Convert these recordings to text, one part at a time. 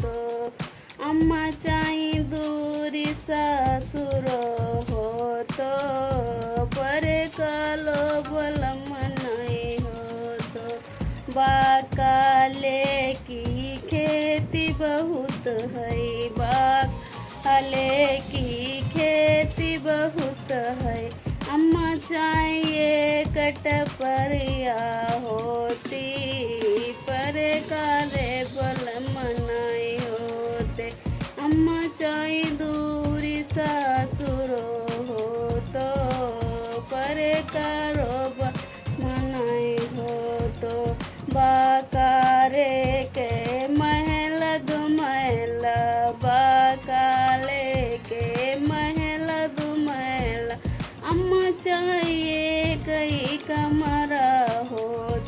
तो अम्मा चाहे दूरी सासुर हो तो परे कालो बलम नहीं हो तो बाकाले की खेती बहुत है बाकाले की खेती बहुत है अम्मा चाहिए कटपरिया होती पर काले बल मनाई होते अम्मा चाहे दूरी सासुरो हो तो पर कारो मनाई हो तो बाकारे के महल दुमहल बाकाले के महल दुमहल अम्मा चाहिए कई कमरा हो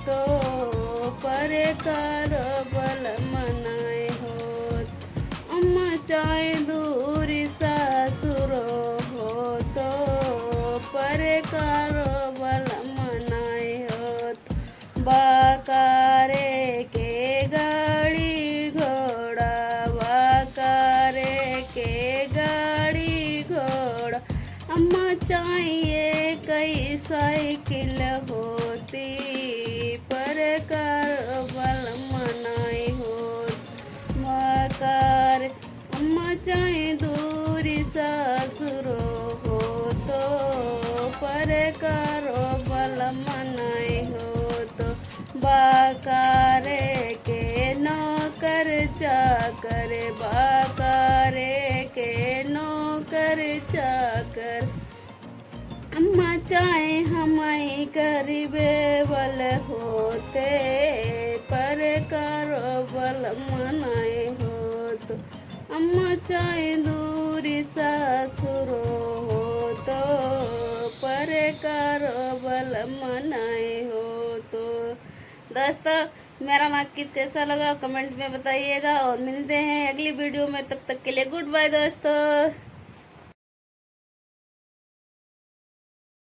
तो पर करो बल मनाए हो अम्मा चाहे दूरी सासुरो हो तो पर करो बल मनाए हो बाकारे के गाड़ी घोड़ा बाकारे के गाड़ी घोड़ा अम्मा चाहिए कई साइकिल होती पर कर बल मनाई हो मकार अम्मा चाहे दूरी सासुरो हो तो पर करो बल मनाई हो तो बाकारे के नौकर चाकर बाकारे के नौकर चाकर अम्मा चाहे हमारी गरीबे बल होते पर करो बल मनाए हो तो अम्मा चाहे दूरी सासुरो हो तो पर करो बल मनाए हो तो दोस्तों मेरा नाकिस कैसा लगा कमेंट में बताइएगा और मिलते हैं अगली वीडियो में तब तक के लिए गुड बाय दोस्तों।